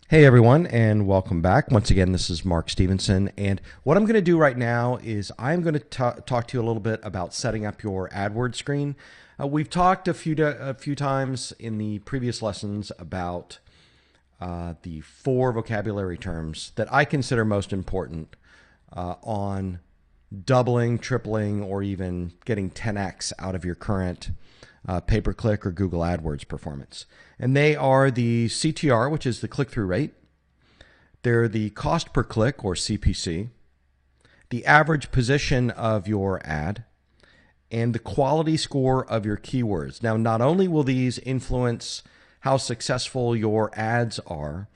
Hey everyone, and welcome back. Once again, this is Mark Stevenson, and what I'm going to do right now is I'm going to talk to you a little bit about setting up your AdWords screen. We've talked a few times in the previous lessons about the 4 vocabulary terms that I consider most important on doubling, tripling, or even getting 10x out of your current pay-per-click or Google AdWords performance. And they are the CTR, which is the click-through rate. They're the cost per click, or CPC, the average position of your ad, and the quality score of your keywords. Now, not only will these influence how successful your ads are,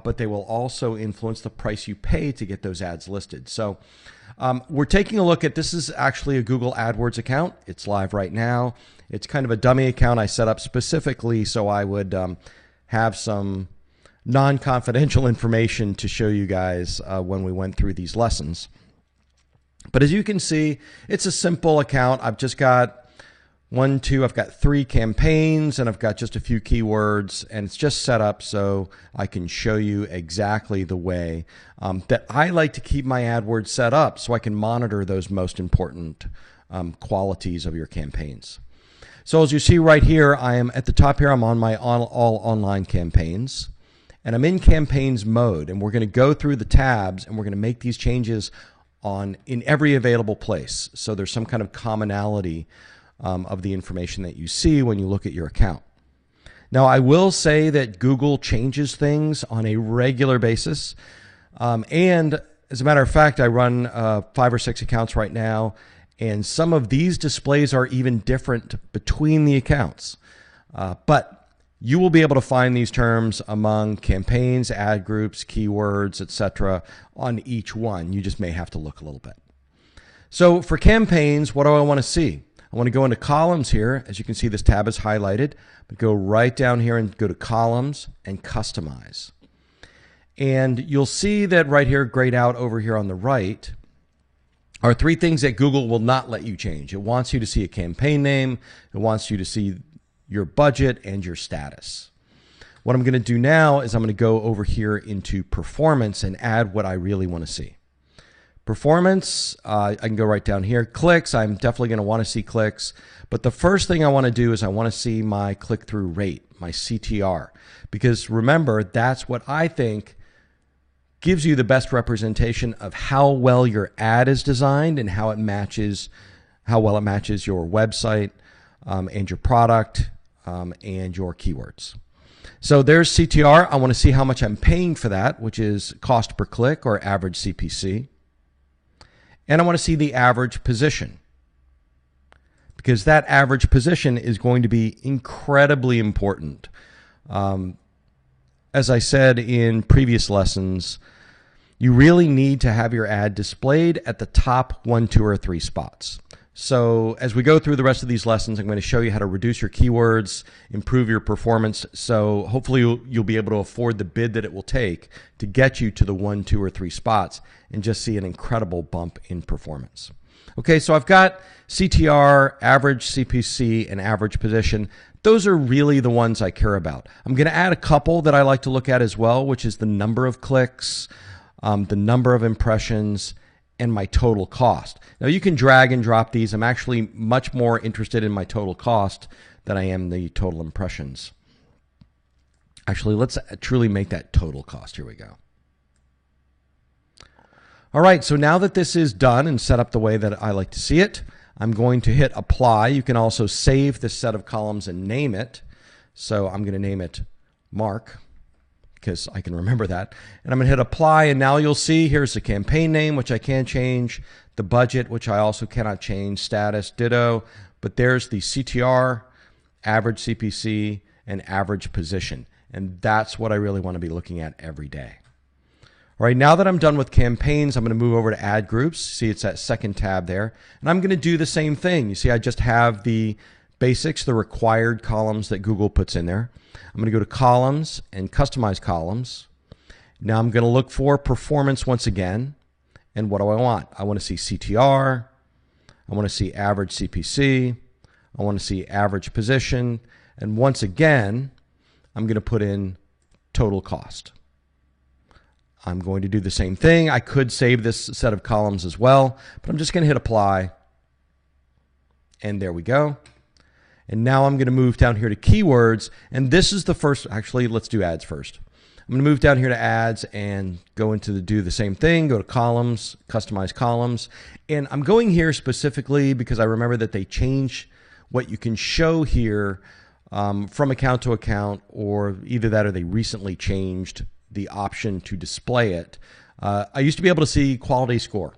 but they will also influence the price you pay to get those ads listed. So we're taking a look at, this is actually a Google AdWords account. It's live right now. It's kind of a dummy account I set up specifically so I would have some non-confidential information to show you guys when we went through these lessons. But as you can see, it's a simple account. I've just got I've got 3 campaigns, and I've got just a few keywords, and it's just set up so I can show you exactly the way that I like to keep my AdWords set up so I can monitor those most important qualities of your campaigns. So as you see right here, I am at the top here, I'm on my all online campaigns, and I'm in campaigns mode, and we're going to go through the tabs, and we're going to make these changes in every available place. So there's some kind of commonality of the information that you see when you look at your account. Now, I will say that Google changes things on a regular basis. And as a matter of fact, I run 5 or 6 accounts right now, and some of these displays are even different between the accounts. But you will be able to find these terms among campaigns, ad groups, keywords, etc. on each one. You just may have to look a little bit. So for campaigns, what do I want to see? I want to go into columns here. As you can see, this tab is highlighted, but go right down here and go to columns and customize. And you'll see that right here, grayed out over here on the right, are 3 things that Google will not let you change. It wants you to see a campaign name, it wants you to see your budget and your status. What I'm going to do now is I'm going to go over here into performance and add what I really want to see. Performance, I can go right down here. Clicks, I'm definitely going to want to see clicks. But the first thing I want to do is I want to see my click-through rate, my CTR. Because remember, that's what I think gives you the best representation of how well your ad is designed and how well it matches your website and your product and your keywords. So there's CTR. I want to see how much I'm paying for that, which is cost per click, or average CPC. And I want to see the average position, because that average position is going to be incredibly important. As I said in previous lessons, you really need to have your ad displayed at the top 1, 2, or 3 spots. So as we go through the rest of these lessons, I'm going to show you how to reduce your keywords, improve your performance. So hopefully you'll be able to afford the bid that it will take to get you to the 1, 2, or 3 spots and just see an incredible bump in performance. Okay, so I've got CTR, average CPC, and average position. Those are really the ones I care about. I'm going to add a couple that I like to look at as well, which is the number of clicks, the number of impressions, and my total cost. Now you can drag and drop these. I'm actually much more interested in my total cost than I am the total impressions. Actually, let's truly make that total cost. Here we go. All right, so now that this is done and set up the way that I like to see it, I'm going to hit apply. You can also save this set of columns and name it. So I'm going to name it Mark, because I can remember that. And I'm going to hit apply, and now you'll see here's the campaign name, which I can change, the budget, which I also cannot change, status, ditto, but there's the CTR, average CPC, and average position. And that's what I really want to be looking at every day. All right, now that I'm done with campaigns, I'm going to move over to ad groups. See, it's that second tab there. And I'm going to do the same thing. You see, I just have the basics, the required columns that Google puts in there. I'm going to go to columns and customize columns. Now I'm going to look for performance once again. And what do I want? I want to see CTR. I want to see average CPC. I want to see average position. And once again, I'm going to put in total cost. I'm going to do the same thing. I could save this set of columns as well, but I'm just going to hit apply. And there we go. And now I'm going to move down here to keywords. And this is the first, actually, let's do ads first. I'm going to move down here to ads and go into do the same thing, go to columns, customize columns. And I'm going here specifically because I remember that they change what you can show here from account to account, or either that or they recently changed the option to display it. I used to be able to see quality score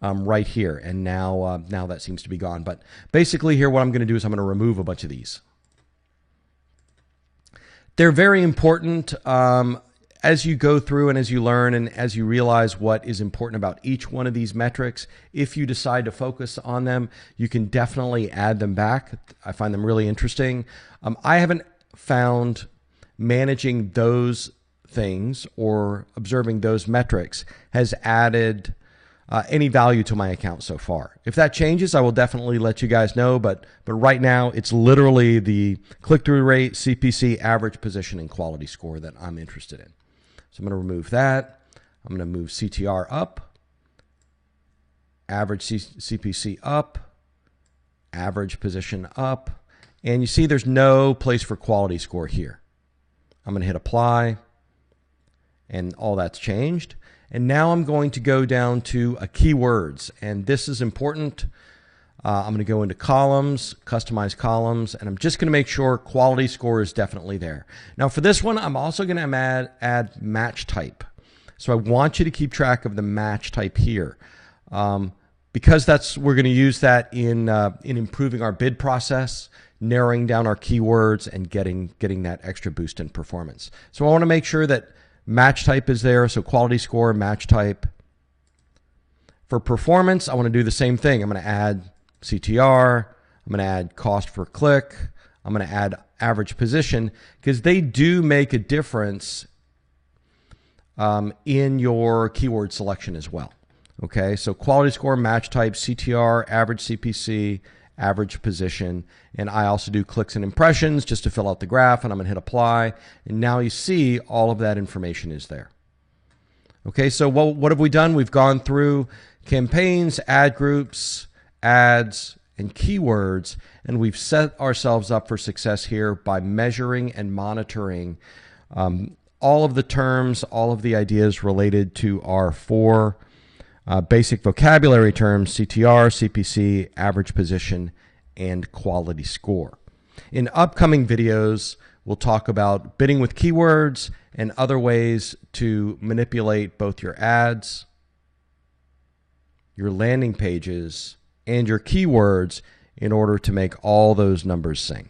right here, and now that seems to be gone. But basically here what I'm going to do is I'm going to remove a bunch of these. They're very important as you go through and as you learn and as you realize what is important about each one of these metrics. If you decide to focus on them, you can definitely add them back. I find them really interesting. I haven't found managing those things or observing those metrics has added any value to my account so far. If that changes, I will definitely let you guys know, but right now it's literally the click-through rate, CPC, average position, and quality score that I'm interested in. So I'm going to remove that. I'm going to move CTR up, average CPC up, average position up, and you see there's no place for quality score here. I'm going to hit apply, and all that's changed. And now I'm going to go down to keywords, and this is important. I'm going to go into columns, customize columns, and I'm just going to make sure quality score is definitely there. Now for this one, I'm also going to add match type. So I want you to keep track of the match type here, because we're going to use that in improving our bid process, narrowing down our keywords, and getting that extra boost in performance. So I want to make sure that match type is there, so quality score, match type. For performance, I want to do the same thing. I'm going to add CTR, I'm going to add cost per click, I'm going to add average position, because they do make a difference in your keyword selection as well. Okay, so quality score, match type, CTR, average CPC, average position, and I also do clicks and impressions just to fill out the graph, and I'm going to hit apply, and now you see all of that information is there. Okay, so what have we done? We've gone through campaigns, ad groups, ads, and keywords, and we've set ourselves up for success here by measuring and monitoring all of the terms, all of the ideas related to our four basic vocabulary terms: CTR, CPC, average position, and quality score. In upcoming videos, we'll talk about bidding with keywords and other ways to manipulate both your ads, your landing pages, and your keywords in order to make all those numbers sing.